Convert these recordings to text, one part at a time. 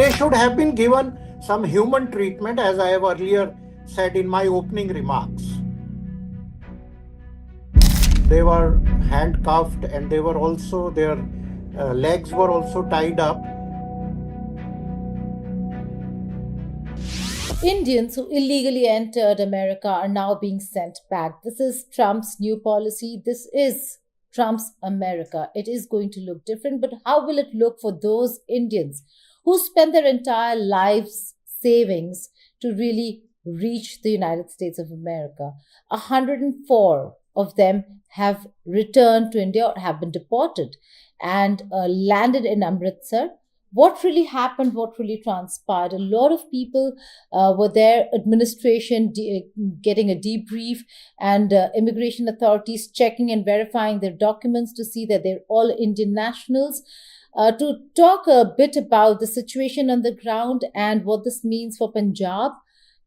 they should have been given some human treatment, as I have earlier said in my opening remarks. They were handcuffed and they were also, their legs were also tied up. Indians who illegally entered America are now being sent back. This is Trump's new policy. This is Trump's America. It is going to look different, but how will it look for those Indians who spend their entire lives savings to really reach the United States of America? 104 of them have returned to India or have been deported and landed in Amritsar. What really happened, what really transpired? A lot of people were there, administration getting a debrief, and immigration authorities checking and verifying their documents to see that they're all Indian nationals. To talk a bit about the situation on the ground and what this means for Punjab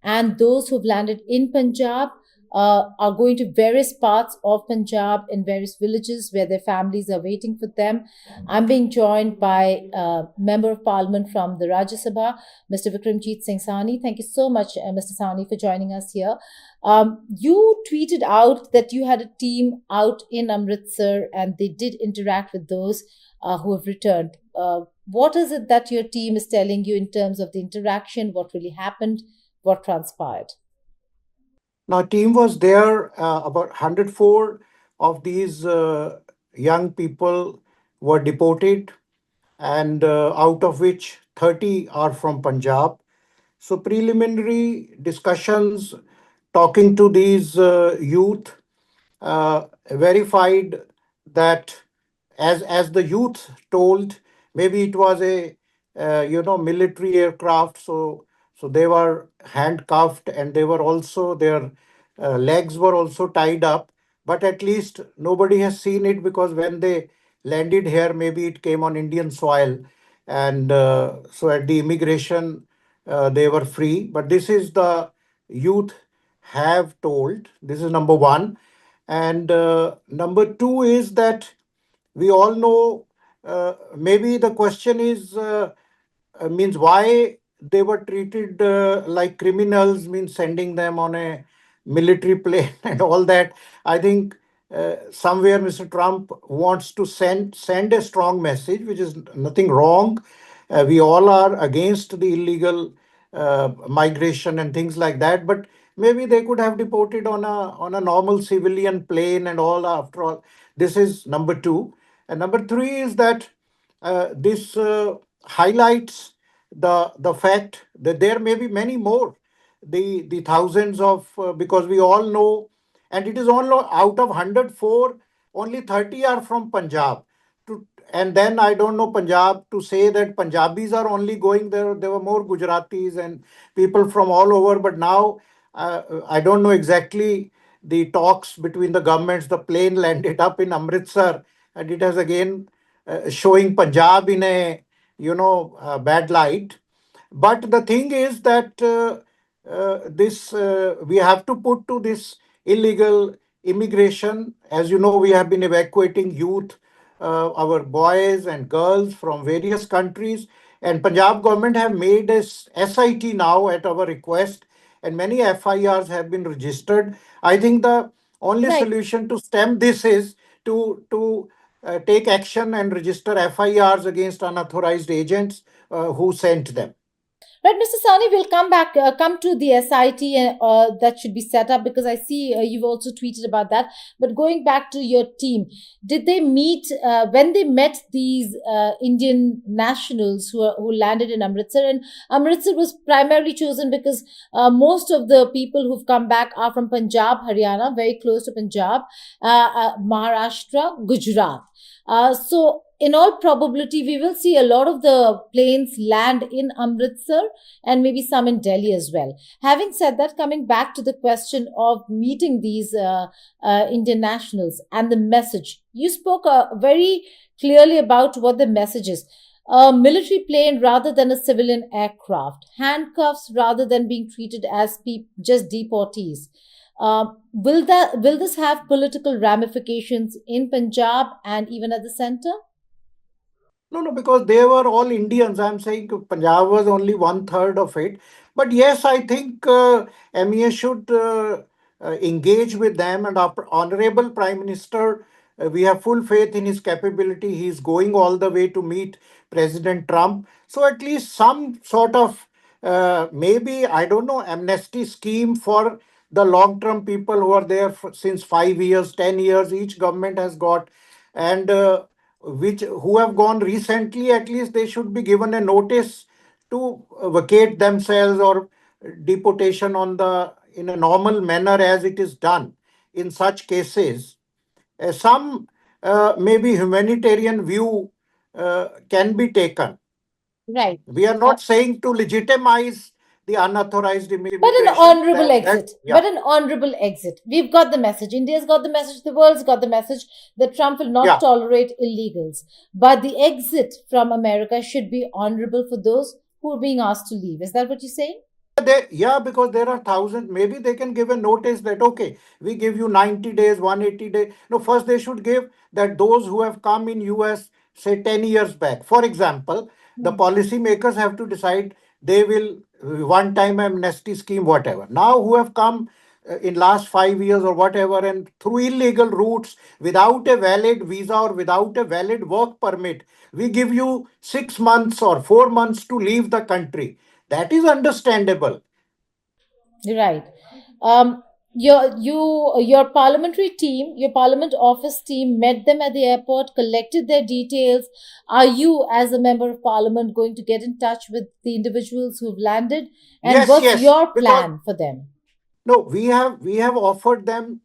and those who've landed in Punjab, are going to various parts of Punjab in various villages where their families are waiting for them. I'm being joined by Member of Parliament from the Rajya Sabha, Mr. Vikramjit Singh Sahni. Thank you so much, Mr. Sahni, for joining us here. You tweeted out that you had a team out in Amritsar and they did interact with those who have returned. What is it that your team is telling you in terms of the interaction, what really happened, what transpired? Now, team was there. About 104 of these young people were deported, and out of which 30 are from Punjab. So, preliminary discussions talking to these youth verified that, as the youth told, maybe it was a military aircraft. So they were handcuffed and they were also, their legs were also tied up. But at least nobody has seen it, because when they landed here, maybe it came on Indian soil, and so at the immigration they were free. But this is the youth have told. This is number one. And number two is that we all know, maybe the question is, means why they were treated like criminals, means sending them on a military plane and all that. I think somewhere Mr. Trump wants to send a strong message, which is nothing wrong. We all are against the illegal migration and things like that, but maybe they could have deported on a normal civilian plane and all. After all, this is number two. And number three is that this highlights the fact that there may be many more, the thousands of, because we all know, and it is all out of 104, only 30 are from Punjab. To, and then I don't know Punjab to say that Punjabis are only going there. There were more Gujaratis and people from all over. But now I don't know exactly the talks between the governments. The plane landed up in Amritsar, and it has again showing Punjab in a bad light. But the thing is that this we have to put to this illegal immigration. As you know, we have been evacuating youth, our boys and girls from various countries, and Punjab government have made a SIT now at our request, and many FIRs have been registered. I think the only Right. solution to stem this is to take action and register FIRs against unauthorized agents who sent them. Right, Mr. Sani, we'll come to the SIT that should be set up, because I see you've also tweeted about that. But going back to your team, did they meet when they met these Indian nationals who landed in Amritsar? And Amritsar was primarily chosen because most of the people who've come back are from Punjab, Haryana, very close to Punjab, Maharashtra, Gujarat. So in all probability, we will see a lot of the planes land in Amritsar and maybe some in Delhi as well. Having said that, coming back to the question of meeting these Indian nationals and the message, you spoke very clearly about what the message is. A military plane rather than a civilian aircraft, handcuffs rather than being treated as just deportees. Will this have political ramifications in Punjab and even at the center? No, no, because they were all Indians. I'm saying Punjab was only one third of it. But yes, I think MEA should engage with them. And our Honorable Prime Minister, we have full faith in his capability. He's going all the way to meet President Trump. So at least some sort of maybe, I don't know, amnesty scheme for the long term people who are there for, since 5 years, 10 years, each government has got. And which who have gone recently, at least they should be given a notice to vacate themselves, or deportation on the in a normal manner as it is done in such cases. Some maybe humanitarian view can be taken. Right. We are Uh, not saying to legitimize the unauthorized but an immigration. honorable That exit. yeah. But an honorable exit. We've got the message. India's got the message. The world's got the message that Trump will not Yeah. tolerate illegals. But the exit from America should be honorable for those who are being asked to leave. Is that what you're saying? Yeah, because there are thousands. Maybe they can give a notice that, okay, we give you 90 days, 180 days. No, first they should give that those who have come in US, say 10 years back. For example, the Hmm. policy makers have to decide they will one time amnesty scheme, whatever. Now who have come in last 5 years or whatever, and through illegal routes without a valid visa or without a valid work permit, we give you 6 months or 4 months to leave the country. That is understandable. Right. Um, your parliamentary team, your parliament office team met them at the airport, collected their details. Are you, as a member of parliament, going to get in touch with the individuals who've landed? And Yes, what's yes. your Because plan for them? no, we have offered them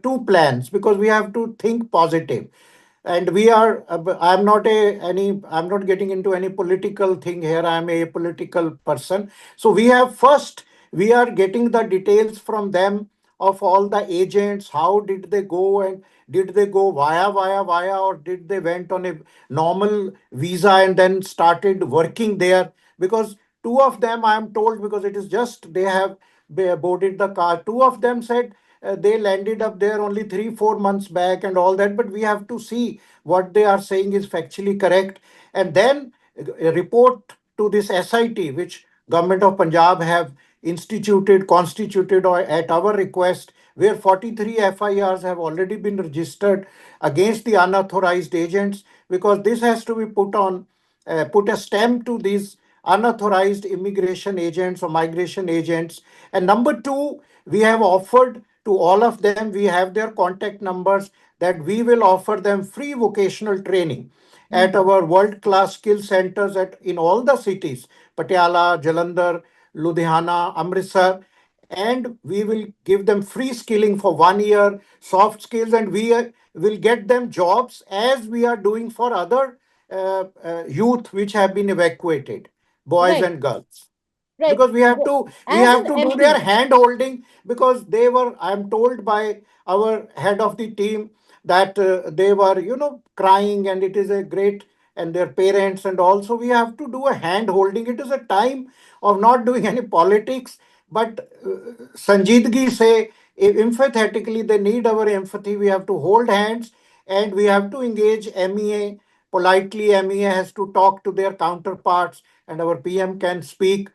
two plans, because we have to think positive. And we are I'm not getting into any political thing here. I'm a political person. So we are getting the details from them of all the agents. How did they go, and did they go via, or did they went on a normal visa and then started working there? Because two of them, I am told, because it is just they have boarded the car. Two of them said they landed up there only 3 4 months back and all that. But we have to see what they are saying is factually correct, and then report to this SIT, which government of Punjab have constituted, or at our request, where 43 FIRs have already been registered against the unauthorized agents, because this has to be put a stamp to these unauthorized immigration agents or migration agents. And number two, we have offered to all of them, we have their contact numbers, that we will offer them free vocational training at Hmm. our world class skill centers in all the cities, Patiala, Jalandhar, Ludhiana, Amritsar. And we will give them free skilling for 1 year, soft skills, and we will get them jobs, as we are doing for other youth which have been evacuated, boys Right. and girls. Right. Because we As have an to do their MP, hand holding, because they were, I am told by our head of the team, that they were crying, and it is a great, and their parents, and also we have to do a hand holding. It is a time of not doing any politics, but sanjidgi say, emphatically, they need our empathy. We have to hold hands, and we have to engage MEA politely. MEA has to talk to their counterparts, and our PM can speak,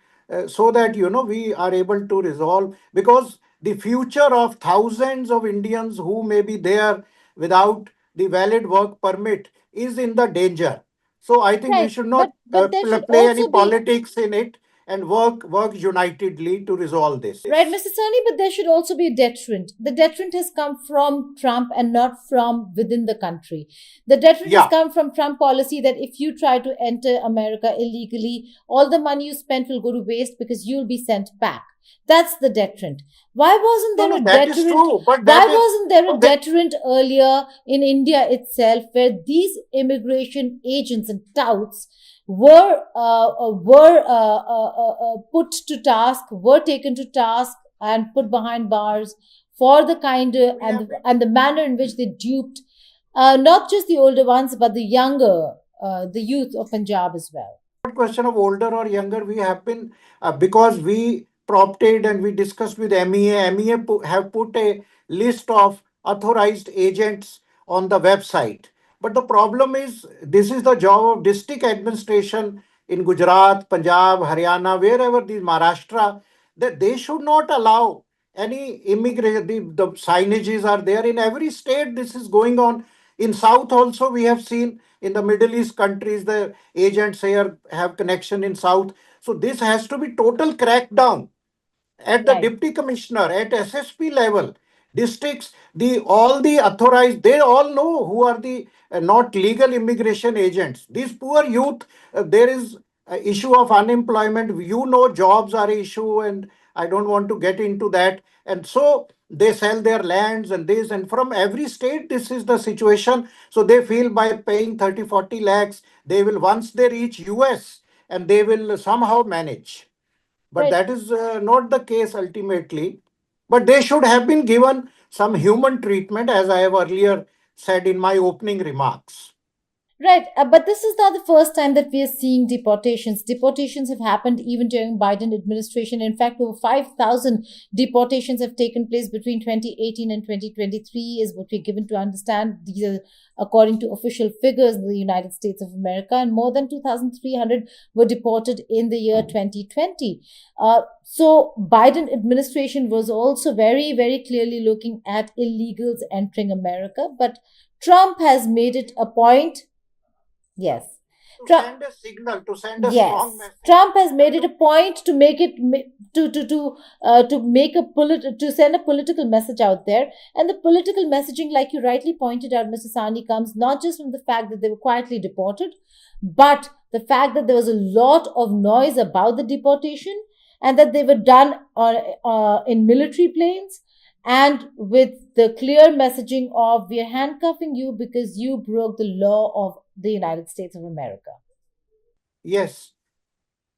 so that we are able to resolve, because the future of thousands of Indians who may be there without the valid work permit is in the danger. So I think we right. should But not there should play any also be. politics in it, and work unitedly to resolve Right, this. Mr. Sani, but there should also be a deterrent. The deterrent has come from Trump and not from within the country. The deterrent has Yeah. come from Trump policy that if you try to enter America illegally, all the money you spent will go to waste because you'll be sent back. That's the deterrent. Why wasn't No, there no, a that is deterrent? true. But Why that is wasn't there a no, that, deterrent earlier in India itself where these immigration agents and touts were put to task, were taken to task, and put behind bars for the kind we and have been and the manner in which they duped not just the older ones but the younger, the youth of Punjab as well. not question of older or younger. We have been because we prompted and we discussed with MEA. Have put a list of authorized agents on the website. But the problem is, this is the job of district administration in Gujarat, Punjab, Haryana, wherever, these Maharashtra, that they should not allow any immigration. The signages are there in every state. This is going on. In South also, we have seen in the Middle East countries, the agents here have connection in South. So this has to be total crackdown at the Right. deputy commissioner, at SSP level, districts, the all the authorized, they all know who are the not legal immigration agents. These poor youth, there is a issue of unemployment. You know, jobs are an issue, and I don't want to get into that. And so they sell their lands and this, and from every state, this is the situation. So they feel by paying 30, 40 lakhs, they will, once they reach US, and they will somehow manage. But Right. that is not the case ultimately. But they should have been given some human treatment, as I have earlier said in my opening remarks. Right, but this is not the first time that we are seeing deportations. Deportations have happened even during Biden administration. In fact, over 5,000 deportations have taken place between 2018 and 2023, is what we're given to understand. These are according to official figures in the United States of America, and more than 2,300 were deported in the year 2020. So Biden administration was also very, very clearly looking at illegals entering America, but Trump has made it a point. Yes. To Trump, send a signal, to send a strong yes. message. Trump has made it a point to make it to make to send a political message out there, and the political messaging, like you rightly pointed out, Mr. Sani, comes not just from the fact that they were quietly deported, but the fact that there was a lot of noise about the deportation, and that they were done in military planes, and with the clear messaging of, we are handcuffing you because you broke the law of the United States of America. Yes.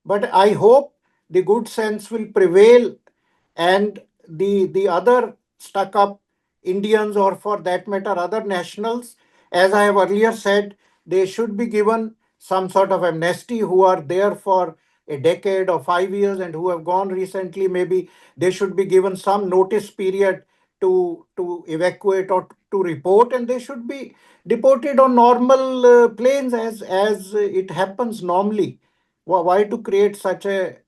But I hope the good sense will prevail, and the other stuck up Indians, or for that matter other nationals, as I have earlier said, they should be given some sort of amnesty, who are there for a decade or 5 years and who have gone recently. Maybe they should be given some notice period to evacuate or to report, and they should be deported on normal planes, as it happens normally. Why to create such a,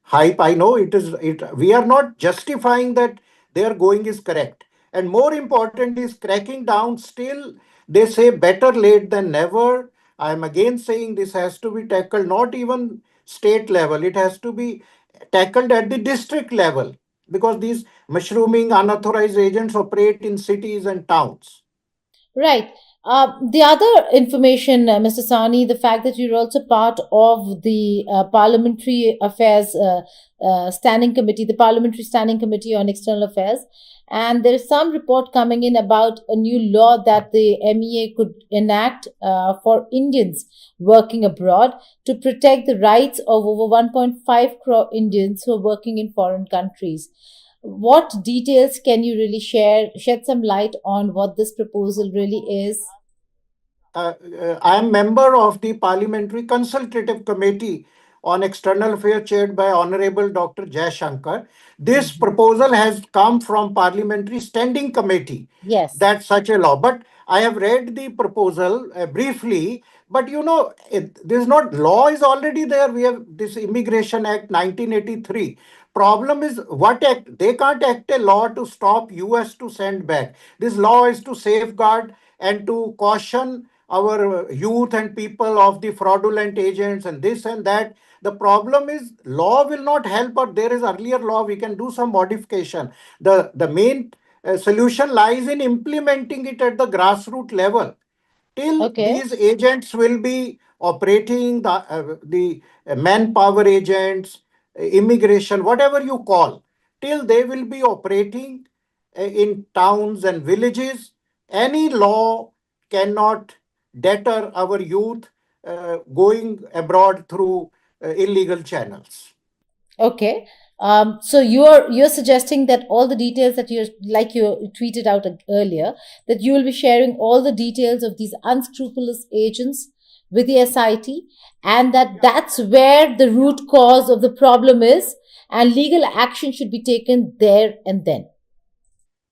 hype? I know it is it. We are not justifying that their going is correct, and more important is cracking down. Still, they say better late than never. I am again saying this has to be tackled, not even state level. It has to be tackled at the district level, because these mushrooming unauthorized agents operate in cities and towns. Right. The other information, Mr. Sani, the fact that you're also part of the Parliamentary Affairs Standing Committee, the Parliamentary Standing Committee on External Affairs, and there is some report coming in about a new law that the MEA could enact for Indians working abroad to protect the rights of over 1.5 crore Indians who are working in foreign countries. What details can you really shed some light on what this proposal really is? I am member of the Parliamentary Consultative Committee on External Affairs, chaired by Honorable Dr. Shankar. This Mhm. proposal has come from Parliamentary Standing Committee, Yes. that such a law. But I have read the proposal briefly. But this is not, law is already there. We have this Immigration Act 1983. Problem is, what act? They can't act a law to stop US to send back. This law is to safeguard and to caution our youth and people of the fraudulent agents and this and that. The problem is, law will not help, but there is earlier law, we can do some modification. The main solution lies in implementing it at the grassroots level. Till Okay. these agents will be operating, the manpower agents, immigration, whatever you call, till they will be operating in towns and villages, any law cannot deter our youth going abroad through illegal channels. Okay. So you're suggesting that all the details that you, like you tweeted out earlier, that you will be sharing all the details of these unscrupulous agents with the SIT, and that's where the root cause of the problem is, and legal action should be taken there and then.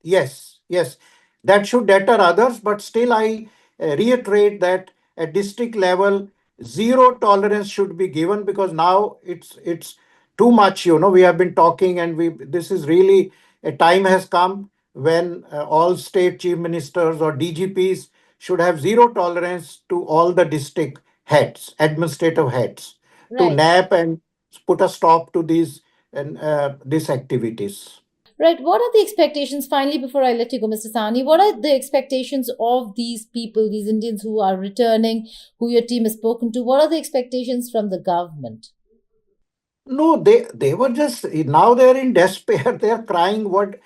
Yes, yes, that should deter others, but still, I reiterate that at district level, zero tolerance should be given, because now it's too much. We have been talking, and we this is really a time has come when all state chief ministers or DGPs should have zero tolerance to all the district heads, administrative heads, to Right. nap and put a stop to these activities. Right. What are the expectations, finally, before I let you go, Mr. Sani? What are the expectations of these people, these Indians who are returning, who your team has spoken to? What are the expectations from the government? No, they were just, now they're in despair. They're crying. What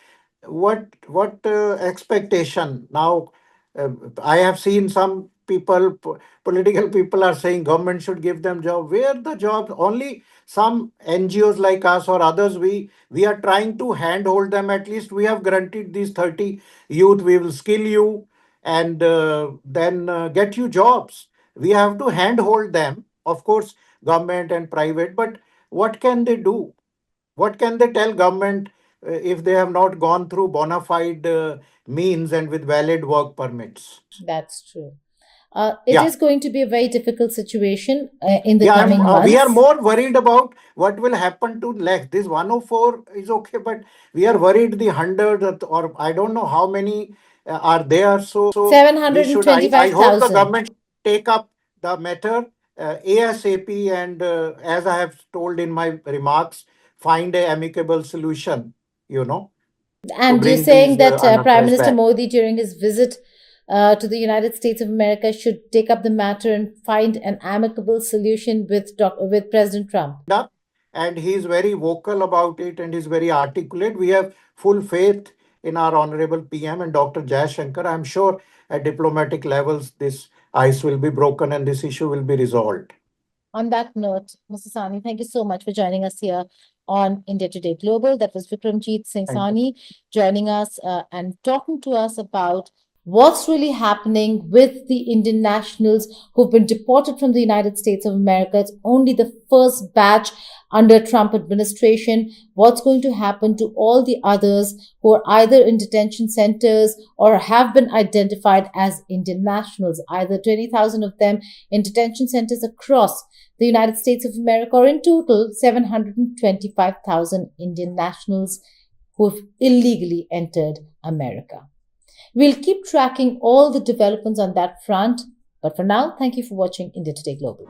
expectation now? I have seen some people, political people, are saying government should give them job. Where the job? Only some NGOs like us or others. We are trying to handhold them. At least we have granted these 30 youth. We will skill you, and then get you jobs. We have to handhold them. Of course, government and private, but what can they do? What can they tell government if they have not gone through bona fide means and with valid work permits? That's true. It Yeah. is going to be a very difficult situation in the Yeah, coming we are months. more worried about what will happen to Lex. This 104 is okay, but we are worried the 100, or I don't know how many are there. So we should, I hope the 725,000. government take up the matter ASAP, and as I have told in my remarks, find a amicable solution, you know, to And you're bring saying these that Prime unauthorized Minister back. Modi, during his visit to the United States of America, should take up the matter and find an amicable solution with with President Trump. Up, and he's very vocal about it, and he's very articulate. We have full faith in our honorable PM and Dr. Jayashankar. I'm sure at diplomatic levels this ice will be broken and this issue will be resolved. On that note, Mr. Sani, thank you so much for joining us here on India Today Global. That was Vikramjeet Singh Thank you. Sani joining us and talking to us about what's really happening with the Indian nationals who've been deported from the United States of America. It's only the first batch under Trump administration. What's going to happen to all the others who are either in detention centers or have been identified as Indian nationals, either 20,000 of them in detention centers across the United States of America, or in total 725,000 Indian nationals who have illegally entered America. We'll keep tracking all the developments on that front. But for now, thank you for watching India Today Global.